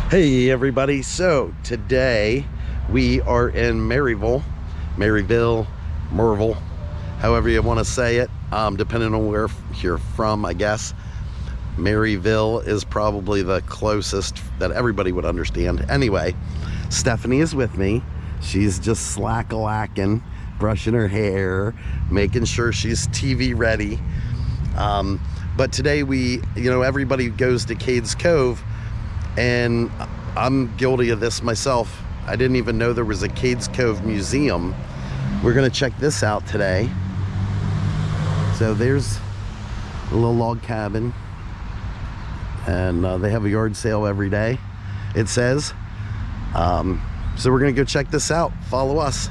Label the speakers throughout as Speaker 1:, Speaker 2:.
Speaker 1: Hey everybody, so today we are in Maryville, Maryville, however you want to say it, depending on where you're from, I guess. Maryville is probably the closest that everybody would understand. Anyway, Stephanie is with me. She's just slack-a-lacking, brushing her hair, making sure she's TV ready. But today everybody goes to Cades Cove, and I'm guilty of this myself. I didn't even know there was a Cades Cove museum. We're gonna check this out today. So there's a little log cabin, and they have a yard sale every day, it says. So we're gonna go check this out. Follow us.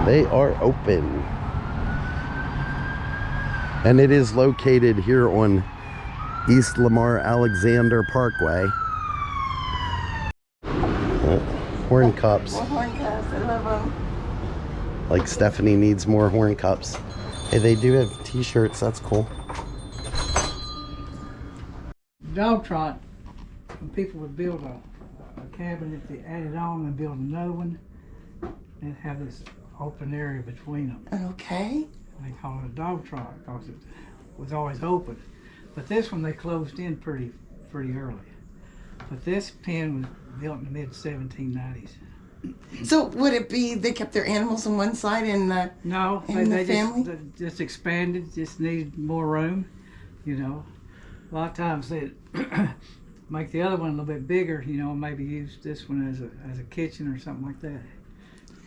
Speaker 1: They are open, and it is located here on East Lamar Alexander Parkway. Horn cups.
Speaker 2: More horn cups, I love them.
Speaker 1: Like Stephanie needs more horn cups. Hey, they do have t-shirts, that's cool.
Speaker 3: Dog trot, when people would build a cabin, if they added on and build another one, they'd have this open area between them.
Speaker 2: Okay.
Speaker 3: They call it a dog trot because it was always open. But this one they closed in pretty early. But this pen was built in the mid 1790s.
Speaker 2: So would it be they kept their animals on one side and the
Speaker 3: No,
Speaker 2: family?
Speaker 3: they just expanded, just needed more room, you know. A lot of times they make the other one a little bit bigger, you know, maybe use this one as a kitchen or something like that.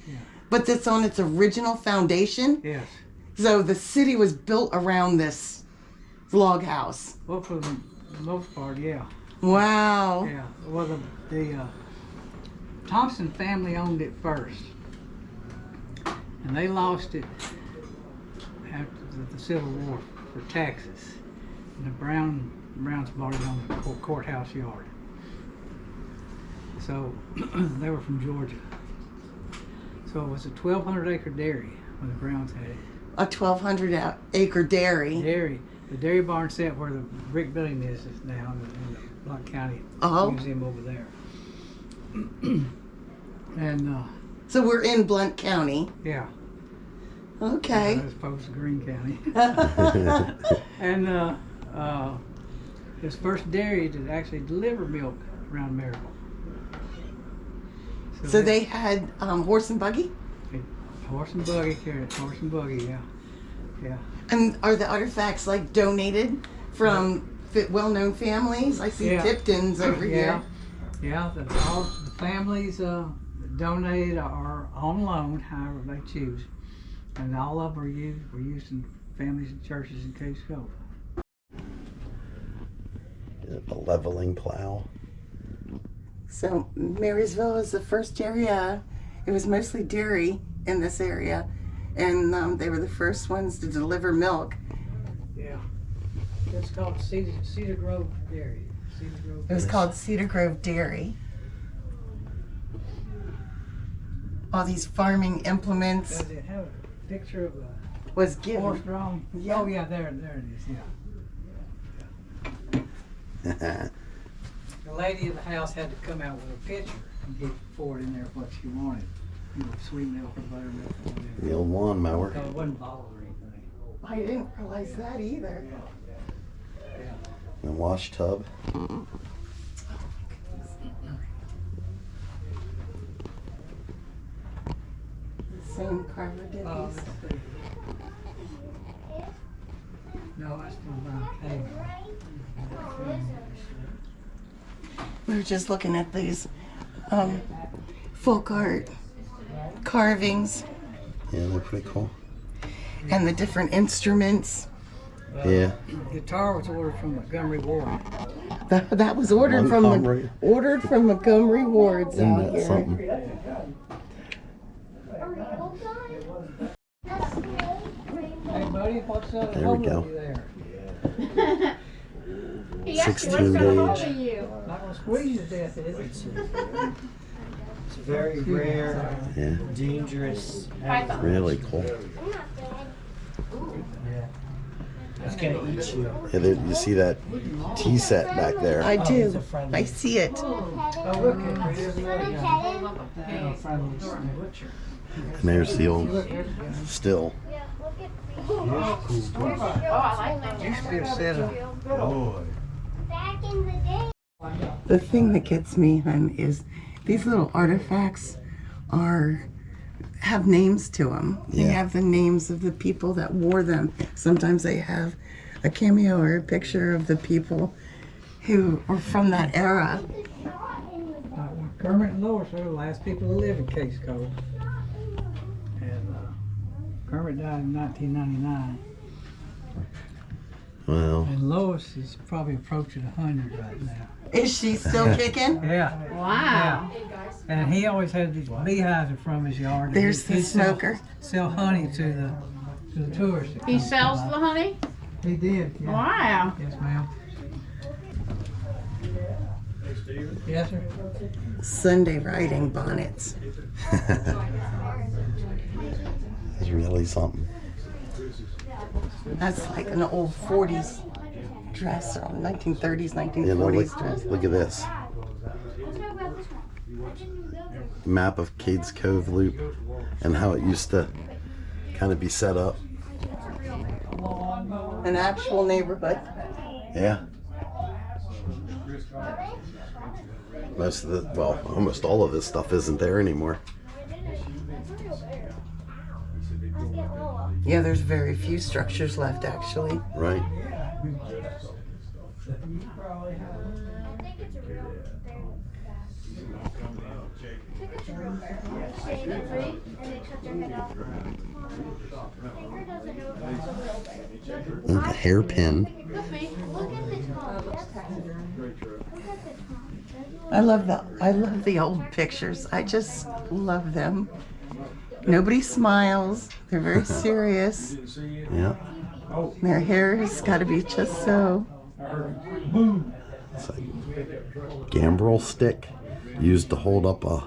Speaker 3: Yeah.
Speaker 2: But that's on its original foundation?
Speaker 3: Yes.
Speaker 2: So the city was built around this log house.
Speaker 3: Well, for the most part, yeah.
Speaker 2: Wow.
Speaker 3: Yeah. Well, the Thompson family owned it first, and they lost it after the Civil War for taxes. And the Browns bought it on the courthouse yard. So they were from Georgia. So it was a 1,200-acre dairy when the Browns had it.
Speaker 2: A 1,200-acre dairy.
Speaker 3: The dairy barn set where the brick building is now in the Blount County Museum over there. And
Speaker 2: So we're in Blount County.
Speaker 3: yeah.
Speaker 2: Okay.
Speaker 3: As opposed to Greene County. And his first dairy to actually deliver milk around Maryville.
Speaker 2: So they had horse and buggy?
Speaker 3: Horse and buggy, horse and buggy, yeah. Yeah.
Speaker 2: And are the artifacts like donated from well-known families? I see
Speaker 3: Yeah.
Speaker 2: Tiptons over here.
Speaker 3: Yeah, all the families donate or on loan, however they choose. And all of them were used in families and churches in Cades Cove.
Speaker 1: A leveling plow.
Speaker 2: So Marysville is the first area. It was mostly dairy in this area, and they were the first ones to deliver milk.
Speaker 3: Yeah. It's called Cedar Grove Dairy. Cedar Grove.
Speaker 2: It was called Cedar Grove Dairy. All these farming implements
Speaker 3: Does it have a picture of a
Speaker 2: was
Speaker 3: horse
Speaker 2: given.
Speaker 3: drawn?
Speaker 2: Yeah.
Speaker 3: Oh yeah, there it is, yeah. The lady of the house had to come out with a pitcher and get forward in there what she wanted. You know, sweet milk or buttermilk or whatever.
Speaker 1: The old lawnmower.
Speaker 3: So it wasn't bottled or anything.
Speaker 2: I didn't realize that either.
Speaker 3: Yeah.
Speaker 1: And a wash tub.
Speaker 2: Same carver did
Speaker 3: Oh,
Speaker 2: these.
Speaker 3: let's see. No, that's from Brown Cave.
Speaker 2: We were just looking at these folk art carvings
Speaker 1: Yeah, they're pretty cool.
Speaker 2: and the different instruments.
Speaker 1: Yeah.
Speaker 3: The guitar was ordered from Montgomery Ward.
Speaker 2: That was ordered
Speaker 1: Montgomery.
Speaker 2: from Montgomery Wards
Speaker 1: Isn't
Speaker 2: out
Speaker 1: that
Speaker 2: here.
Speaker 1: something?
Speaker 3: Hey buddy, what's
Speaker 1: There we
Speaker 3: holding
Speaker 1: go.
Speaker 3: you there?
Speaker 4: He asked you
Speaker 1: 16
Speaker 4: what's got a hold
Speaker 1: gauge.
Speaker 4: of you.
Speaker 3: Not gonna squeeze you to death, is it?
Speaker 5: It's very rare,
Speaker 1: Yeah,
Speaker 5: dangerous.
Speaker 4: Python.
Speaker 1: really cool.
Speaker 5: It's gonna eat you.
Speaker 1: Yeah, there, you see that tea set back there.
Speaker 2: I
Speaker 5: he's
Speaker 2: do.
Speaker 5: a friendly.
Speaker 2: I see it.
Speaker 3: Oh, look at it. Yeah, friendly snake.
Speaker 1: And there's the old still.
Speaker 4: Oh, I like that.
Speaker 3: Used to be a setup.
Speaker 4: Back in the day.
Speaker 2: The thing that gets me, hun, is these little artifacts have names to them. They
Speaker 1: Yeah.
Speaker 2: have the names of the people that wore them. Sometimes they have a cameo or a picture of the people who were from that era.
Speaker 3: Kermit and Lois were the last people to live in Cades Cove. And Kermit died in 1999.
Speaker 1: Well,
Speaker 3: And Lois is probably approaching 100 right now.
Speaker 2: Is she still kicking?
Speaker 3: Yeah.
Speaker 4: Wow.
Speaker 3: And he always had these beehives in front of his yard.
Speaker 2: There's the
Speaker 3: He'd
Speaker 2: smoker.
Speaker 3: Sell honey to the tourists. that
Speaker 4: He
Speaker 3: come
Speaker 4: sells
Speaker 3: by.
Speaker 4: the honey?
Speaker 3: He did. Yeah.
Speaker 4: Wow.
Speaker 3: Yes, ma'am. Yes, sir.
Speaker 2: Sunday riding bonnets.
Speaker 1: it's really something.
Speaker 2: That's like an old 40s dress or 1930s,
Speaker 1: You know,
Speaker 2: 1940s dress.
Speaker 1: look at this. Map of Cades Cove Loop and how it used to kind of be set up.
Speaker 2: An actual neighborhood.
Speaker 1: Yeah. Most of the, well, almost all of this stuff isn't there anymore.
Speaker 2: Yeah, there's very few structures left actually.
Speaker 1: Right? And the hairpin.
Speaker 2: I love the old pictures. I just love them. Nobody smiles. They're very serious.
Speaker 1: Yeah.
Speaker 2: Their hair has got to be just so.
Speaker 1: It's like gambrel stick used to hold up a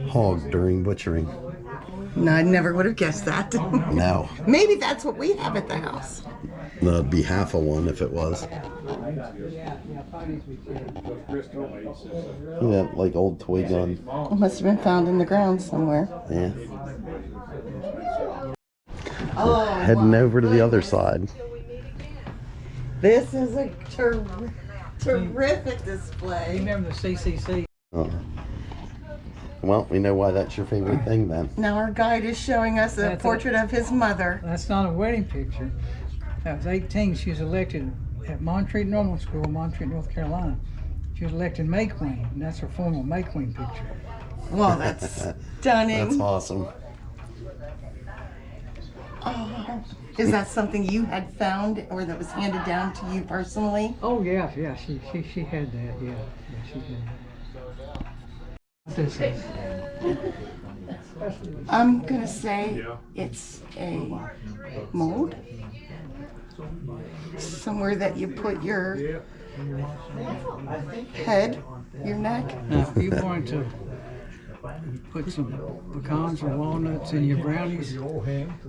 Speaker 1: hog during butchering.
Speaker 2: No, I never would have guessed that.
Speaker 1: No.
Speaker 2: Maybe that's what we have at the house.
Speaker 1: No, it'd be half of one if it was. Yeah, like old toy gun.
Speaker 2: It must have been found in the ground somewhere.
Speaker 1: Yeah.
Speaker 2: Oh,
Speaker 1: Heading over to the other side.
Speaker 2: this is a terrific display.
Speaker 3: Remember the CCC?
Speaker 1: Well, we know why that's your favorite thing then.
Speaker 2: Now our guide is showing us a
Speaker 3: That's
Speaker 2: portrait of his mother.
Speaker 3: That's not a wedding picture. That was 18. She was elected at Montreat Normal School, Montreat, North Carolina. She was elected May Queen, and that's her formal May Queen picture.
Speaker 2: Well, that's stunning.
Speaker 1: That's awesome.
Speaker 2: Oh, is that something you had found or that was handed down to you personally?
Speaker 3: Oh yeah, she had that. Yeah, she did. What this is?
Speaker 2: I'm gonna say it's a mold. Somewhere that you put your head, your neck.
Speaker 3: Now, if you wanted to put some pecans or walnuts in your brownies,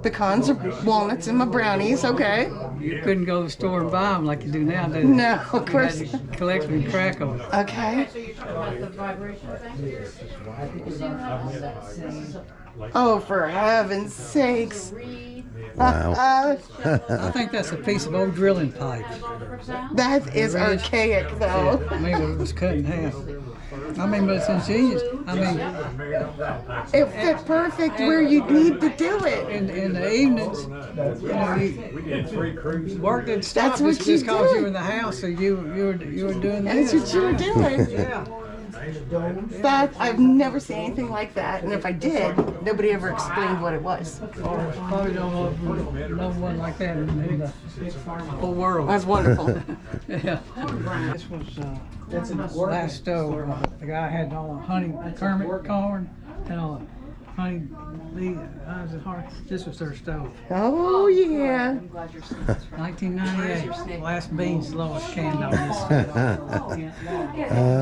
Speaker 2: Pecans or walnuts in my brownies, okay?
Speaker 3: you couldn't go to the store and buy them like you do now, did you?
Speaker 2: No, of
Speaker 3: You had
Speaker 2: course.
Speaker 3: to collect them and crack them.
Speaker 2: Okay.
Speaker 4: So you're talking about the vibration thing?
Speaker 2: Oh, for heaven's sakes.
Speaker 1: Wow.
Speaker 3: I think that's a piece of old drilling pipe.
Speaker 2: That is archaic, though.
Speaker 3: I mean, it was cut in half. I mean, but it's ingenious. I mean,
Speaker 2: It fit perfect where you need to do it.
Speaker 3: in the evenings, you know, you work didn't stop
Speaker 2: That's what
Speaker 3: just
Speaker 2: you
Speaker 3: because you
Speaker 2: did.
Speaker 3: were in the house, so you were doing
Speaker 2: That's
Speaker 3: this.
Speaker 2: what you were doing.
Speaker 3: Yeah.
Speaker 2: That I've never seen anything like that, and if I did, nobody ever explained what it was.
Speaker 3: Probably no one like that in the whole world.
Speaker 2: That's wonderful.
Speaker 3: Yeah. This was last stove. The guy had all the honey Kermit corn and all funny, this was their stove.
Speaker 2: Oh, yeah.
Speaker 3: 1998, last beans, lowest can on this.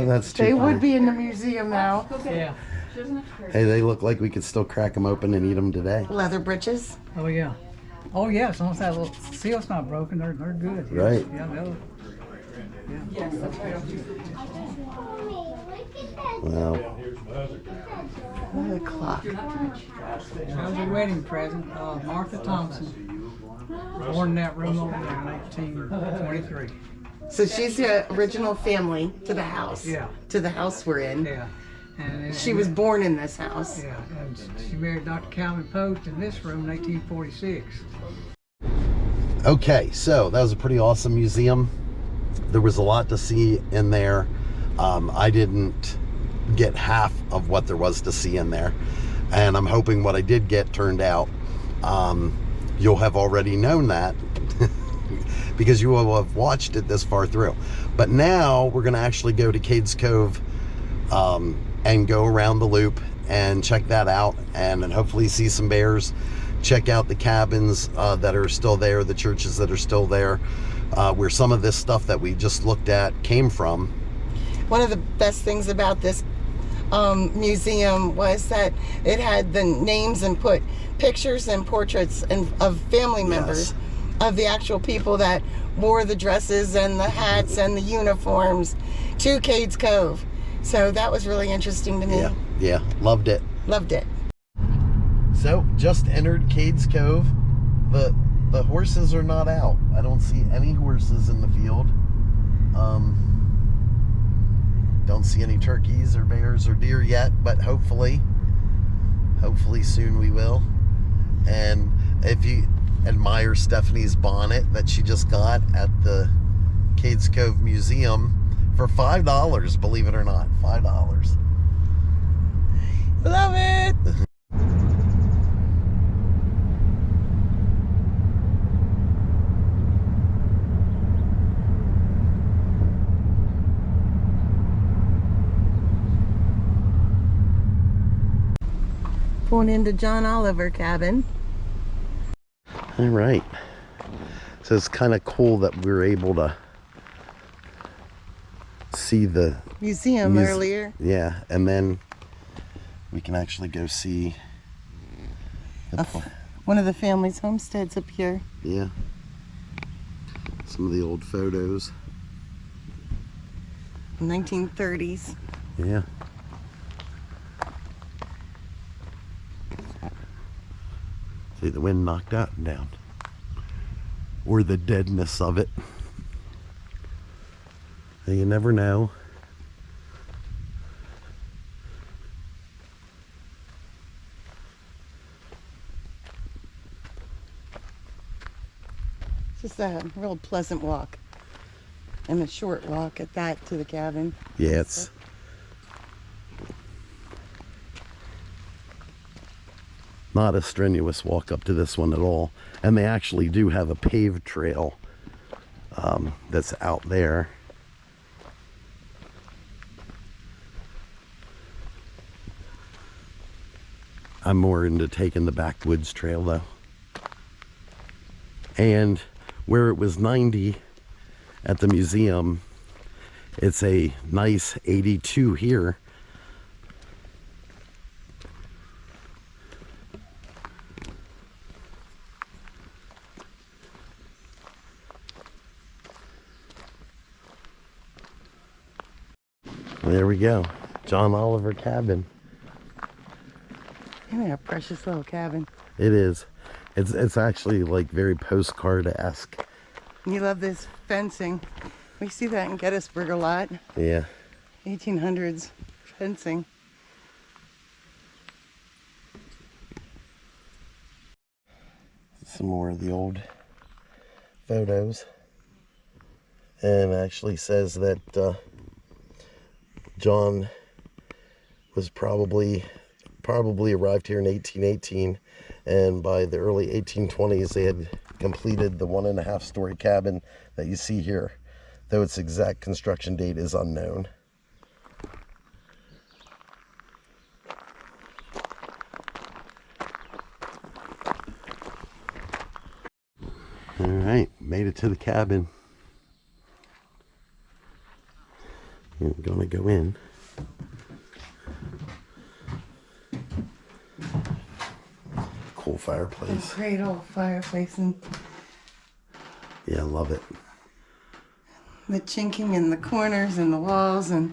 Speaker 1: That's too
Speaker 2: They
Speaker 1: funny.
Speaker 2: would be in the museum now.
Speaker 3: Yeah.
Speaker 1: Hey, they look like we could still crack them open and eat them today.
Speaker 2: Leather breeches.
Speaker 3: Oh yeah. Oh yeah. As long as that little seal's not broken, they're good. Yeah.
Speaker 1: Right.
Speaker 3: Yeah. They'll,
Speaker 1: Wow.
Speaker 2: The clock.
Speaker 3: that was a wedding present. Martha Thompson, born in that room over there in 1923.
Speaker 2: So she's the original family to the house.
Speaker 3: Yeah.
Speaker 2: To the house we're in.
Speaker 3: Yeah. And then
Speaker 2: She was born in this house.
Speaker 3: Yeah. And she married Dr. Calvin Post in this room in 1846.
Speaker 1: Okay, so that was a pretty awesome museum. There was a lot to see in there. I didn't get half of what there was to see in there, and I'm hoping what I did get turned out. You'll have already known that because you will have watched it this far through. But now we're going to actually go to Cades Cove and go around the loop and check that out, and then hopefully see some bears, check out the cabins that are still there, the churches that are still there, where some of this stuff that we just looked at came from.
Speaker 2: One of the best things about this museum was that it had the names and put pictures and portraits of family members of the actual people that wore the dresses and the hats and the uniforms to Cades Cove. So that was really interesting to me.
Speaker 1: Yeah, loved it.
Speaker 2: Loved it.
Speaker 1: So just entered Cades Cove. The horses are not out. I don't see any horses in the field. Don't see any turkeys or bears or deer yet, but hopefully soon we will. And if you admire Stephanie's bonnet that she just got at the Cades Cove Museum for $5, believe it or not, $5.
Speaker 2: Love it. Going into John Oliver cabin.
Speaker 1: All right. So it's kind of cool that we were able to see the
Speaker 2: Museum earlier.
Speaker 1: Yeah, and then we can actually go see the
Speaker 2: One of the family's homesteads up here.
Speaker 1: yeah, some of the old photos.
Speaker 2: 1930s.
Speaker 1: Yeah. See, the wind knocked that down, or the deadness of it. You never know.
Speaker 2: Just a real pleasant walk, and a short walk at that to the cabin.
Speaker 1: Yeah, it's not a strenuous walk up to this one at all. And they actually do have a paved trail that's out there. I'm more into taking the backwoods trail though. And where it was 90 at the museum, it's a nice 82 here. There we go, John Oliver cabin.
Speaker 2: Isn't it a precious little cabin?
Speaker 1: It is. It's actually like very postcard-esque.
Speaker 2: You love this fencing. We see that in Gettysburg a lot.
Speaker 1: Yeah.
Speaker 2: 1800s fencing.
Speaker 1: Some more of the old photos. And it actually says that John was probably arrived here in 1818, and by the early 1820s they had completed the 1.5 story cabin that you see here, though its exact construction date is unknown. right, made it to the cabin. I'm gonna go in. Cool fireplace.
Speaker 2: Great old fireplace and
Speaker 1: Yeah, I love it.
Speaker 2: the chinking in the corners and the walls and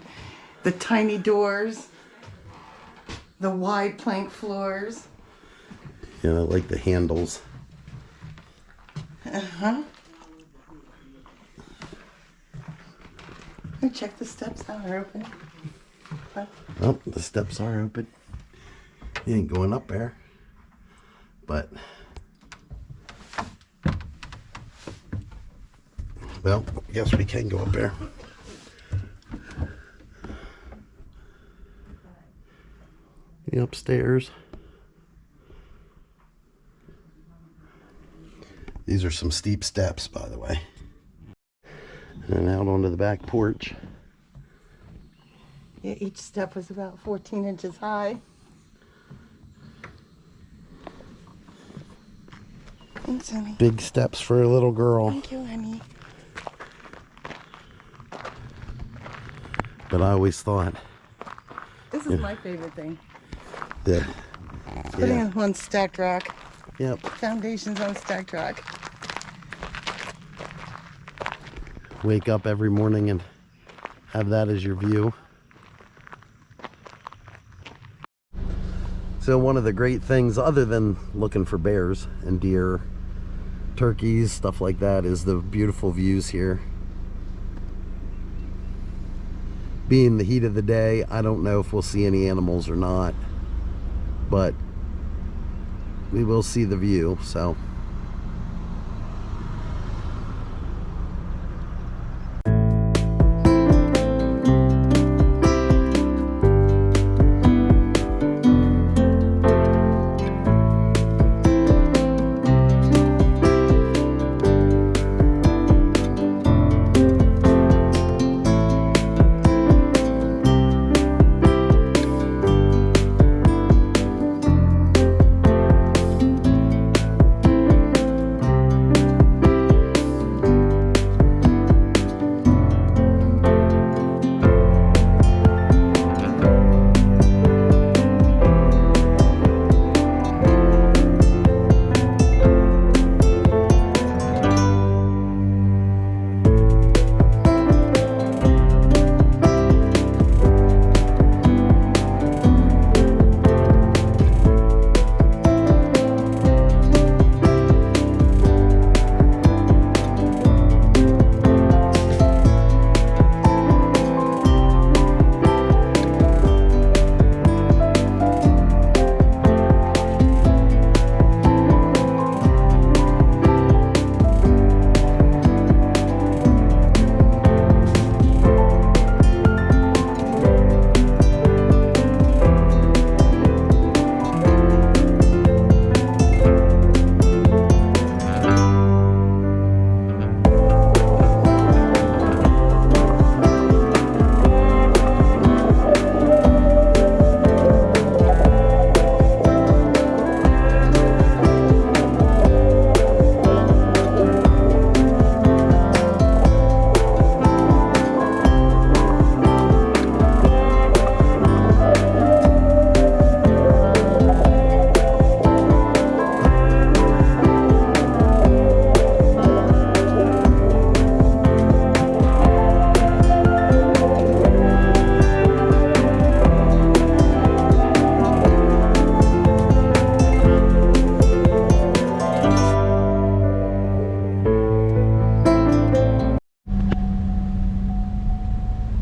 Speaker 2: the tiny doors, the wide plank floors.
Speaker 1: Yeah, I like the handles.
Speaker 2: Uh-huh. Oh, check the steps out, they're open.
Speaker 1: Oh, the steps are open. You ain't going up there. But, well, I guess we can go up there. The upstairs. These are some steep steps, by the way. And out onto the back porch.
Speaker 2: Yeah, each step was about 14 inches high. Thanks, honey.
Speaker 1: Big steps for a little girl.
Speaker 2: Thank you, honey.
Speaker 1: But I always thought
Speaker 2: This is my favorite thing.
Speaker 1: that,
Speaker 2: Putting
Speaker 1: yeah,
Speaker 2: it on stacked rock.
Speaker 1: yep,
Speaker 2: Foundations on stacked rock.
Speaker 1: wake up every morning and have that as your view. So one of the great things, other than looking for bears and deer, turkeys, stuff like that, is the beautiful views here. Being the heat of the day, I don't know if we'll see any animals or not, but we will see the view, so.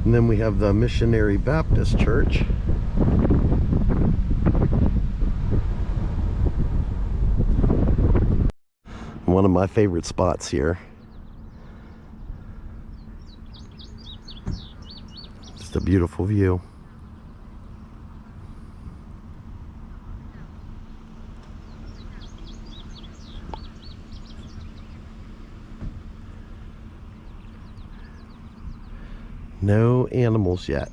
Speaker 1: And then we have the Missionary Baptist Church. One of my favorite spots here. Just a beautiful view. No animals yet.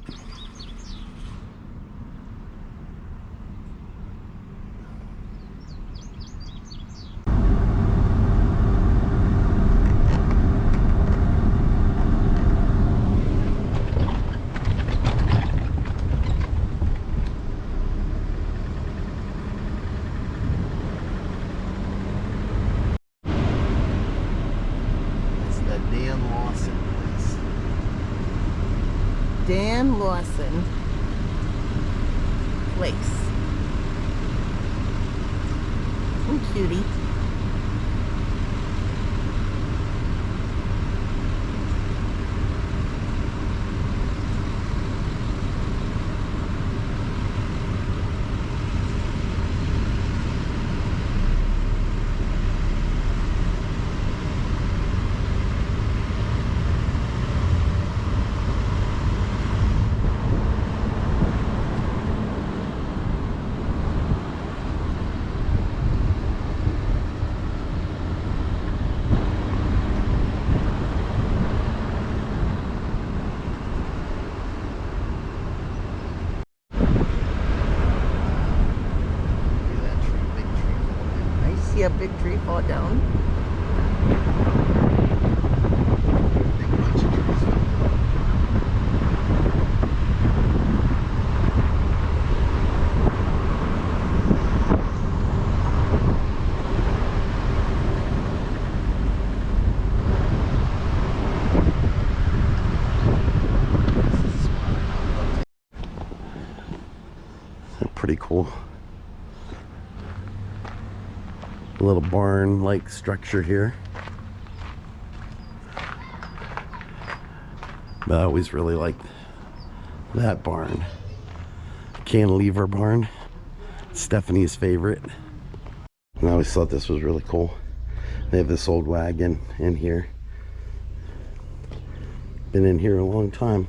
Speaker 1: Dan Lawson place.
Speaker 2: Dan Lawson Place. Oh, cutie. See a big tree fall down.
Speaker 1: Big bunch of trees fell down. Pretty cool. A little barn-like structure here. But I always really liked that barn. Cantilever barn. Stephanie's favorite. And I always thought this was really cool. They have this old wagon in here. Been in here a long time.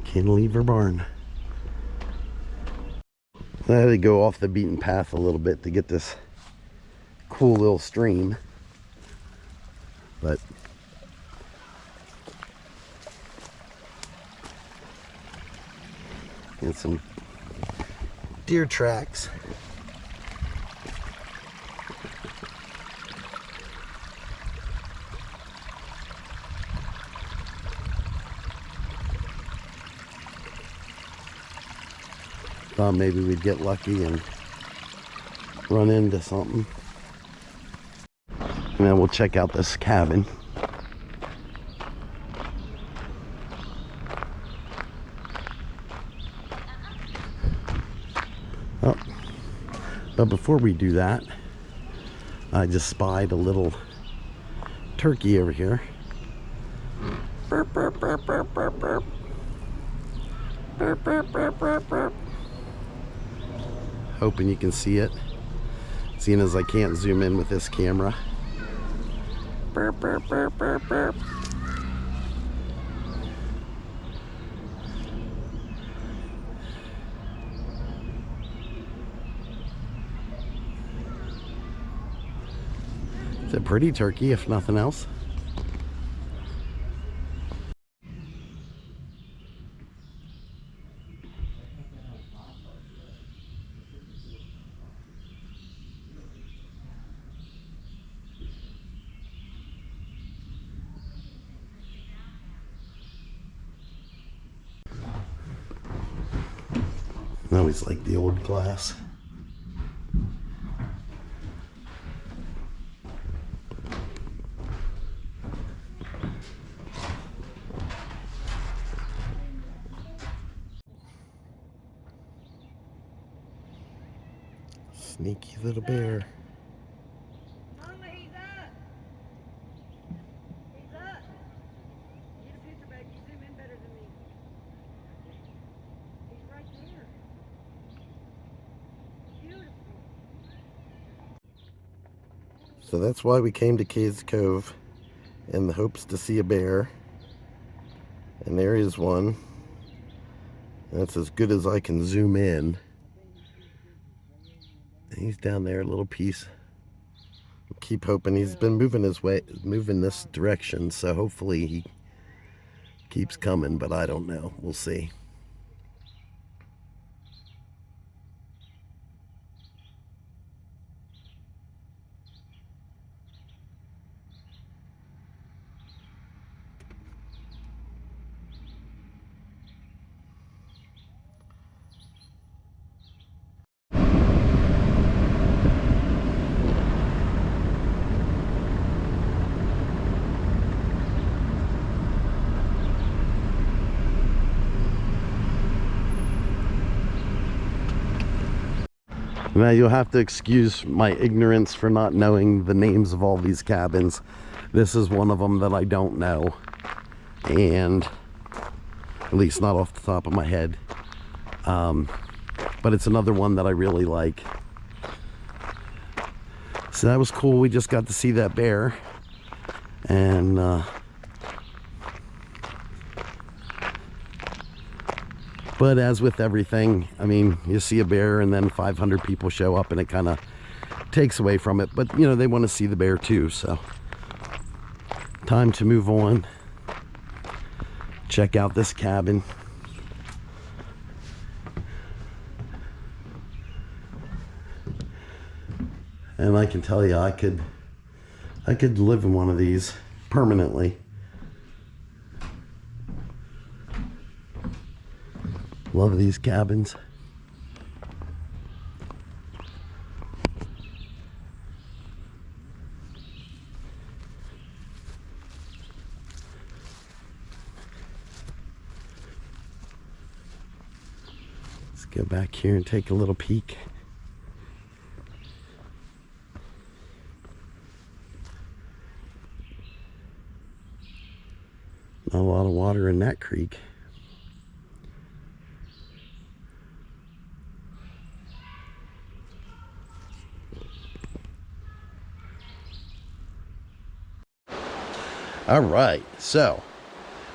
Speaker 1: Cantilever barn. I had to go off the beaten path a little bit to get this cool little stream, but and some deer tracks. Thought maybe we'd get lucky and run into something. And then we'll check out this cabin. Oh, but before we do that, I just spied a little turkey over here. Burp, burp, burp, burp, burp, burp. Burp, burp, burp, burp, burp. Hoping you can see it, seeing as I can't zoom in with this camera. Burp, burp, burp, burp, burp. It's a pretty turkey, if nothing else. I always like the old glass. Sneaky little bear.
Speaker 4: Mama, he's up. He's up. Get a picture, baby. You zoom in better than me. He's right there. Beautiful.
Speaker 1: So that's why we came to Cades Cove, in the hopes to see a bear. And there is one. That's as good as I can zoom in. He's down there, a little piece. Keep hoping. He's been moving his way, moving this direction, so hopefully he keeps coming, but I don't know. We'll see. Now you'll have to excuse my ignorance for not knowing the names of all these cabins. This is one of them that I don't know, and at least not off the top of my head. But it's another one that I really like. So that was cool. We just got to see that bear, and but as with everything, I mean, you see a bear and then 500 people show up and it kind of takes away from it. But, you know, they want to see the bear too. So time to move on. Check out this cabin. And I can tell you, I could live in one of these permanently. Love these cabins. Let's go back here and take a little peek. Not a lot of water in that creek. All right, so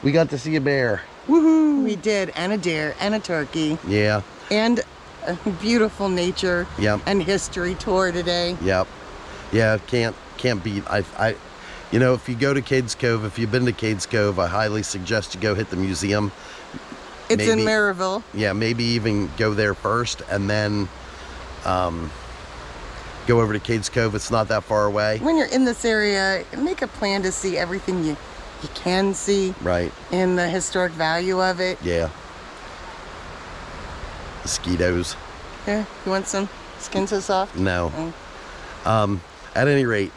Speaker 1: we got to see a bear. Woohoo!
Speaker 2: We did, and a deer, and a turkey,
Speaker 1: Yeah.
Speaker 2: and a beautiful nature
Speaker 1: Yep.
Speaker 2: and history tour today.
Speaker 1: Yep. Yeah, can't beat. You know, if you go to Cades Cove, if you've been to Cades Cove, I highly suggest you go hit the museum.
Speaker 2: It's in
Speaker 1: Maybe-
Speaker 2: Maryville.
Speaker 1: Yeah, maybe even go there first and then go over to Cades Cove. It's not that far away.
Speaker 2: When you're in this area, make a plan to see everything you can see
Speaker 1: Right.
Speaker 2: and the historic value of it.
Speaker 1: Yeah. Mosquitoes.
Speaker 2: Here, you want some skin so soft?
Speaker 1: No.
Speaker 2: Oh.
Speaker 1: At any rate,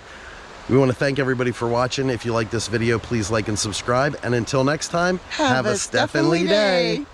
Speaker 1: we want to thank everybody for watching. If you like this video, please like and subscribe. And until next time, have a Steph-N-Lee day.